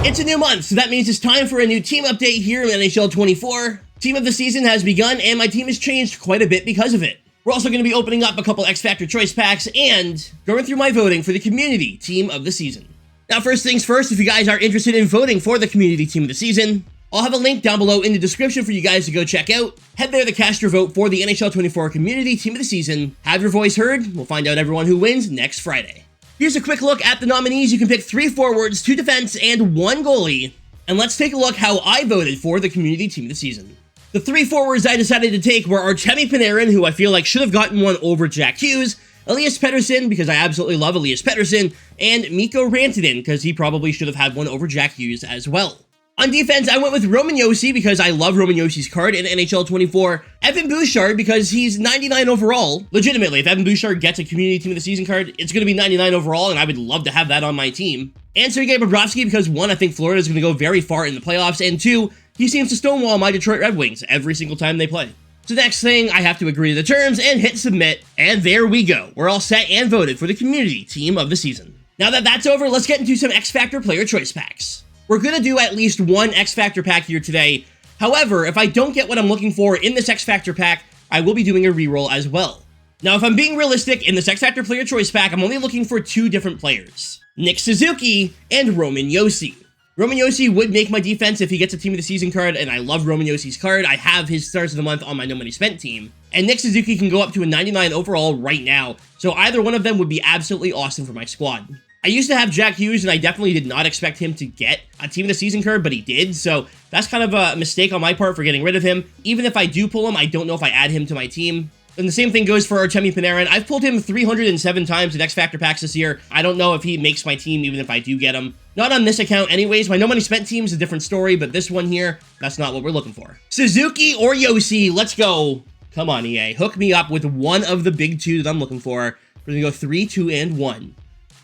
It's a new month, so that means it's time for a new team update here in NHL 24. Team of the season has begun, and my team has changed quite a bit because of it. We're also going to be opening up a couple XFactor choice packs and going through my voting for the community team of the season. Now, first things first, if you guys are interested in voting for the community team of the season, I'll have a link down below in the description for you guys to go check out. Head there to cast your vote for the NHL 24 community team of the season. Have your voice heard. We'll find out everyone who wins next Friday. Here's a quick look at the nominees. You can pick 3 forwards, 2 defense, and 1 goalie. And let's take a look how I voted for the community team of the season. The 3 forwards I decided to take were Artemi Panarin, who I feel like should have gotten one over Jack Hughes, Elias Pettersson, because I absolutely love Elias Pettersson, and Mikko Rantanen, because he probably should have had one over Jack Hughes as well. On defense, I went with Roman Josi because I love Roman Josi's card in NHL 24. Evan Bouchard because he's 99 overall. Legitimately, if Evan Bouchard gets a community team of the season card, it's going to be 99 overall, and I would love to have that on my team. And Sergei Bobrovsky because 1, I think Florida is going to go very far in the playoffs, and 2, he seems to stonewall my Detroit Red Wings every single time they play. So next thing, I have to agree to the terms and hit submit, and there we go. We're all set and voted for the community team of the season. Now that that's over, let's get into some XFactor player choice packs. We're going to do at least one XFactor pack here today. However, if I don't get what I'm looking for in this XFactor pack, I will be doing a reroll as well. Now, if I'm being realistic, in this XFactor player choice pack, I'm only looking for 2 different players. Nick Suzuki and Roman Josi. Roman Josi would make my defense if he gets a team of the season card, and I love Roman Josi's card. I have his stars of the month on my no money spent team. And Nick Suzuki can go up to a 99 overall right now, so either one of them would be absolutely awesome for my squad. I used to have Jack Hughes, and I definitely did not expect him to get a team of the season card, but he did, so that's kind of a mistake on my part for getting rid of him. Even if I do pull him, I don't know if I add him to my team. And the same thing goes for Artemi Panarin. I've pulled him 307 times in XFactor packs this year. I don't know if he makes my team even if I do get him. Not on this account anyways. My no money spent team is a different story, but this one here, that's not what we're looking for. Suzuki or Josi, let's go. Come on, EA. Hook me up with one of the big 2 that I'm looking for. We're going to go 3, 2, and 1.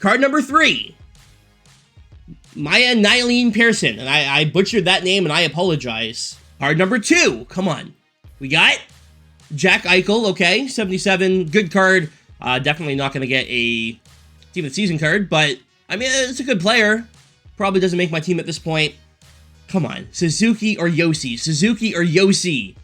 Card number 3, Maya Nylene Pearson, and I butchered that name and I apologize. Card number 2, come on. We got Jack Eichel, okay, 77, good card. Definitely not going to get a team of the season card, but I mean, it's a good player. Probably doesn't make my team at this point. Come on, Suzuki or Josi, Suzuki or Josi.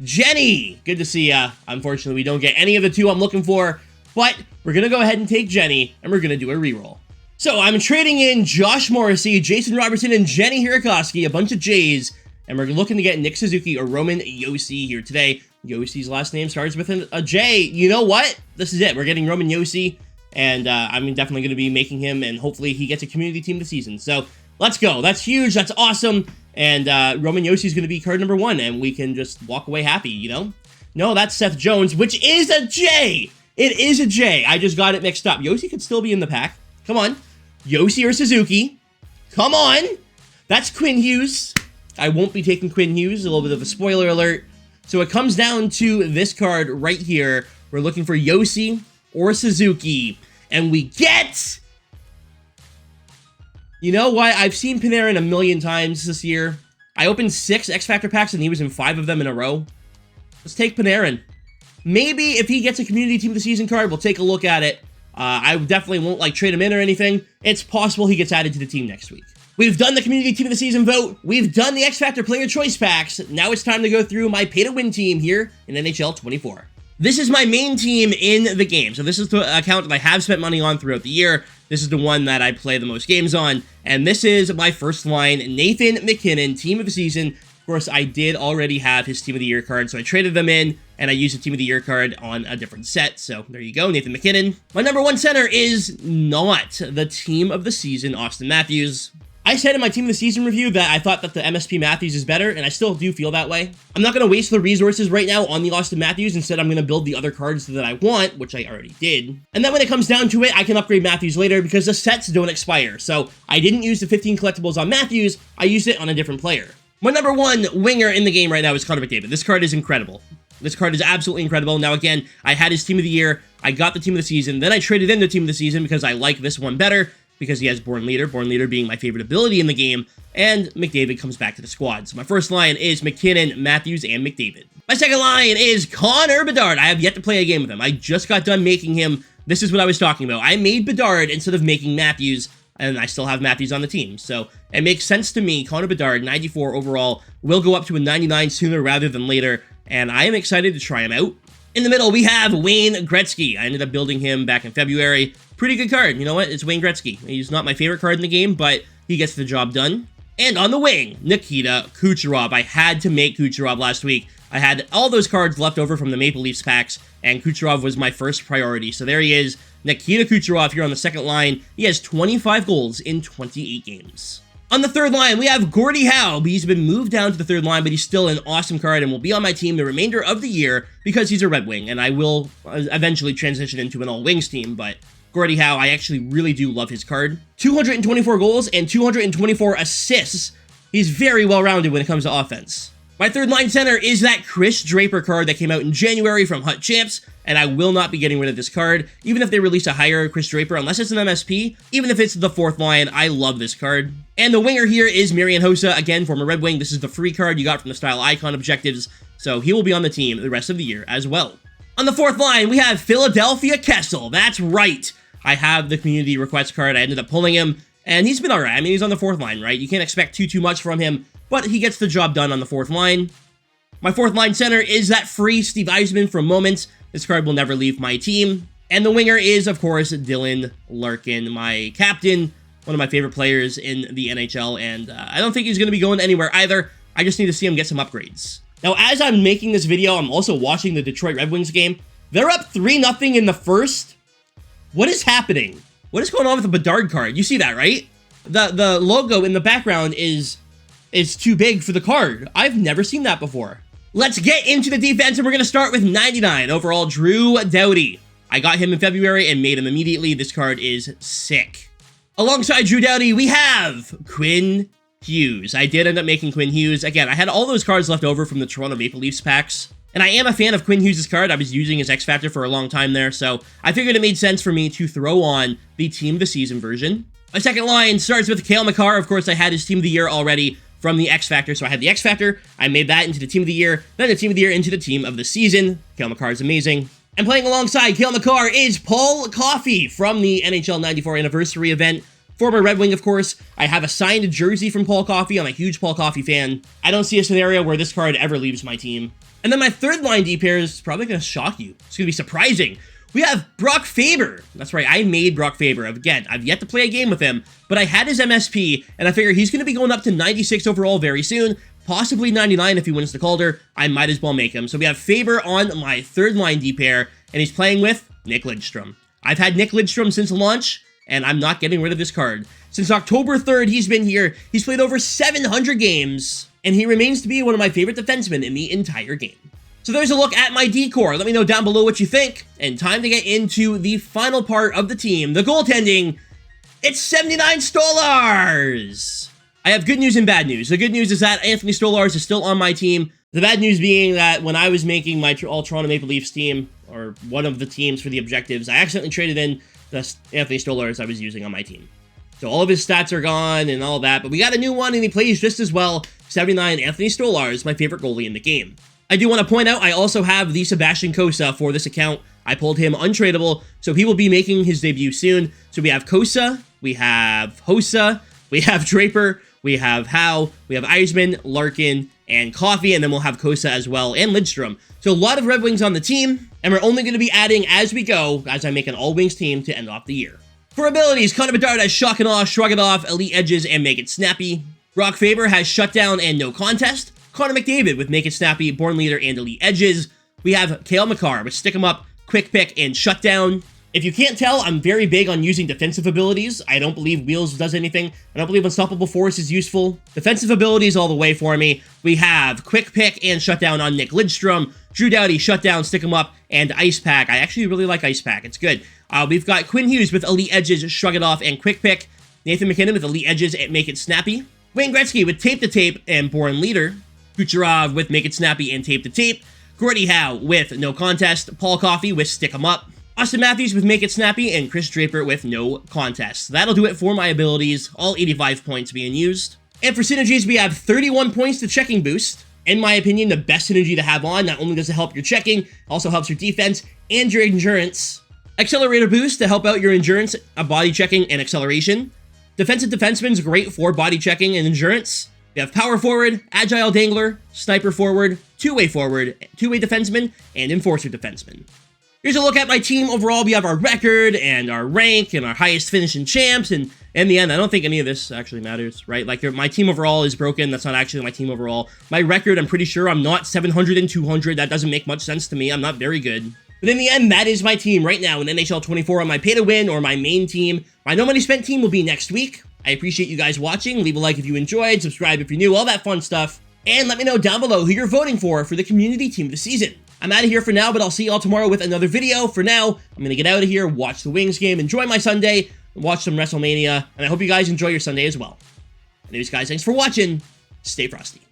Jenny, good to see ya. Unfortunately, we don't get any of the 2 I'm looking for. But we're going to go ahead and take Jenny, and we're going to do a reroll. So I'm trading in Josh Morrissey, Jason Robertson, and Jenny Hirikoski, a bunch of J's, and we're looking to get Nick Suzuki or Roman Josi here today. Josi's last name starts with a J. You know what? This is it. We're getting Roman Josi, and I'm definitely going to be making him, and hopefully he gets a community team this season. So let's go. That's huge. That's awesome. And Roman Josi is going to be card number 1, and we can just walk away happy, you know? No, that's Seth Jones, which is a J. It is a J. I just got it mixed up. Josi could still be in the pack. Come on. Josi or Suzuki. Come on. That's Quinn Hughes. I won't be taking Quinn Hughes. A little bit of a spoiler alert. So it comes down to this card right here. We're looking for Josi or Suzuki. And we get... You know what? I've seen Panarin a million times this year. I opened 6 XFactor packs and he was in 5 of them in a row. Let's take Panarin. Maybe if he gets a community team of the season card, we'll take a look at it. I definitely won't trade him in or anything. It's possible he gets added to the team next week. We've done the community team of the season vote. We've done the XFactor player choice packs. Now it's time to go through my pay to win team here in NHL 24. This is my main team in the game. So this is the account that I have spent money on throughout the year. This is the one that I play the most games on. And this is my first line, Nathan MacKinnon, team of the season. Of course, I did already have his Team of the Year card, so I traded them in, and I used the Team of the Year card on a different set. So there you go, Nathan MacKinnon. My number 1 center is not the Team of the Season, Austin Matthews. I said in my Team of the Season review that I thought that the MSP Matthews is better, and I still do feel that way. I'm not going to waste the resources right now on the Austin Matthews. Instead, I'm going to build the other cards that I want, which I already did. And then when it comes down to it, I can upgrade Matthews later because the sets don't expire. So I didn't use the 15 collectibles on Matthews. I used it on a different player. My number 1 winger in the game right now is Connor McDavid. This card is incredible. This card is absolutely incredible. Now, again, I had his Team of the Year. I got the Team of the Season. Then I traded in the Team of the Season because I like this one better, because he has Born Leader being my favorite ability in the game, and McDavid comes back to the squad. So my first line is McKinnon, Matthews, and McDavid. My second line is Connor Bedard. I have yet to play a game with him. I just got done making him. This is what I was talking about. I made Bedard instead of making Matthews. and I still have Matthews on the team. So it makes sense to me. Connor Bedard, 94 overall, will go up to a 99 sooner rather than later, and I am excited to try him out. In the middle, we have Wayne Gretzky. I ended up building him back in February. Pretty good card. You know what? It's Wayne Gretzky. He's not my favorite card in the game, but he gets the job done. And on the wing, Nikita Kucherov. I had to make Kucherov last week. I had all those cards left over from the Maple Leafs packs, and Kucherov was my first priority. So there he is, Nikita Kucherov here on the second line. He has 25 goals in 28 games. On the third line, we have Gordie Howe. He's been moved down to the third line, but he's still an awesome card and will be on my team the remainder of the year because he's a Red Wing, and I will eventually transition into an all-Wings team, but Gordie Howe, I actually really do love his card. 224 goals and 224 assists. He's very well-rounded when it comes to offense. My third line center is that Chris Draper card that came out in January from Hut Champs, and I will not be getting rid of this card, even if they release a higher Chris Draper, unless it's an MSP, even if it's the fourth line, I love this card. And the winger here is Marian Hossa, again, former Red Wing. This is the free card you got from the Style Icon objectives, so he will be on the team the rest of the year as well. On the fourth line, we have Philadelphia Kessel. That's right. I have the community request card. I ended up pulling him, and he's been alright. I mean, he's on the fourth line, right? You can't expect too much from him, but he gets the job done on the fourth line. My fourth line center is that free Steve Yzerman from Moments. This card will never leave my team. And the winger is, of course, Dylan Larkin, my captain, one of my favorite players in the NHL, and I don't think he's going to be going anywhere either. I just need to see him get some upgrades. Now, as I'm making this video, I'm also watching the Detroit Red Wings game. They're up 3-0 in the first. What is happening? What is going on with the Bedard card? You see that, right? The logo in the background is too big for the card. I've never seen that before. Let's get into the defense, and we're going to start with 99 overall, Drew Doughty. I got him in February and made him immediately. This card is sick. Alongside Drew Doughty, we have Quinn Hughes. I did end up making Quinn Hughes. Again, I had all those cards left over from the Toronto Maple Leafs packs. And I am a fan of Quinn Hughes' card. I was using his XFactor for a long time there, so I figured it made sense for me to throw on the Team of the Season version. My second line starts with Cale Makar. Of course, I had his Team of the Year already from the XFactor, so I had the XFactor. I made that into the Team of the Year, then the Team of the Year into the Team of the Season. Cale Makar is amazing. And playing alongside Cale Makar is Paul Coffey from the NHL 94 Anniversary event. Former Red Wing, of course. I have a signed jersey from Paul Coffey. I'm a huge Paul Coffey fan. I don't see a scenario where this card ever leaves my team. And then my third line D pair is probably going to shock you. It's going to be surprising. We have Brock Faber. That's right, I made Brock Faber. Again, I've yet to play a game with him, but I had his MSP, and I figure he's going to be going up to 96 overall very soon, possibly 99 if he wins the Calder. I might as well make him. So we have Faber on my third line D pair, and he's playing with Nick Lidstrom. I've had Nick Lidstrom since launch, and I'm not getting rid of this card. Since October 3rd, he's been here. He's played over 700 games, and he remains to be one of my favorite defensemen in the entire game. So there's a look at my decor. Let me know down below what you think. And time to get into the final part of the team, the goaltending. It's 79 Stolars! I have good news and bad news. The good news is that Anthony Stolars is still on my team. The bad news being that when I was making my all Toronto Maple Leafs team, or one of the teams for the objectives, I accidentally traded in the Anthony Stolars I was using on my team. So all of his stats are gone and all that, but we got a new one and he plays just as well. 79 Anthony Stolars, my favorite goalie in the game. I do want to point out, I also have the Sebastian Cossa for this account. I pulled him untradeable, so he will be making his debut soon. So we have Cossa, we have Hossa, we have Draper, we have Howe, we have Yzerman, Larkin, and Coffey, and then we'll have Cossa as well, and Lidstrom. So a lot of Red Wings on the team, and we're only going to be adding as we go, as I make an all-Wings team to end off the year. For abilities, Connor Bedard has Shock It Off, Shrug It Off, Elite Edges, and Make It Snappy. Brock Faber has Shutdown and No Contest. Connor McDavid with Make It Snappy, Born Leader, and Elite Edges. We have Cale Makar with Stick 'em Up, Quick Pick, and Shutdown. If you can't tell, I'm very big on using defensive abilities. I don't believe Wheels does anything. I don't believe Unstoppable Force is useful. Defensive abilities all the way for me. We have Quick Pick and Shutdown on Nick Lidstrom. Drew Doughty, Shutdown, Stick 'em Up, and Ice Pack. I actually really like Ice Pack. It's good. We've got Quinn Hughes with Elite Edges, Shrug It Off, and Quick Pick. Nathan McKinnon with Elite Edges and Make It Snappy. Wayne Gretzky with Tape to Tape and Born Leader. Kucherov with Make It Snappy and Tape to Tape. Gordie Howe with No Contest. Paul Coffey with Stick 'em Up. Austin Matthews with Make It Snappy, and Chris Draper with No Contest. That'll do it for my abilities, all 85 points being used. And for synergies, we have 31 points to Checking Boost. In my opinion, the best synergy to have on. Not only does it help your checking, also helps your defense and your endurance. Accelerator Boost to help out your endurance, body checking, and acceleration. Defensive defenseman's great for body checking and endurance. We have power forward, agile dangler, sniper forward, two-way defenseman, and enforcer defenseman. Here's a look at my team overall. We have our record and our rank and our highest finishing champs, and in the end, I don't think any of this actually matters, right? Like, my team overall is broken. That's not actually my team overall. My record, I'm pretty sure I'm not 700 and 200. That doesn't make much sense to me. I'm not very good. But in the end, that is my team right now in NHL 24 on my pay-to-win or my main team. My no money spent team will be next week. I appreciate you guys watching. Leave a like if you enjoyed, subscribe if you're new, all that fun stuff. And let me know down below who you're voting for the community team of the season. I'm out of here for now, but I'll see y'all tomorrow with another video. For now, I'm going to get out of here, watch the Wings game, enjoy my Sunday, watch some WrestleMania, and I hope you guys enjoy your Sunday as well. Anyways, guys, thanks for watching. Stay frosty.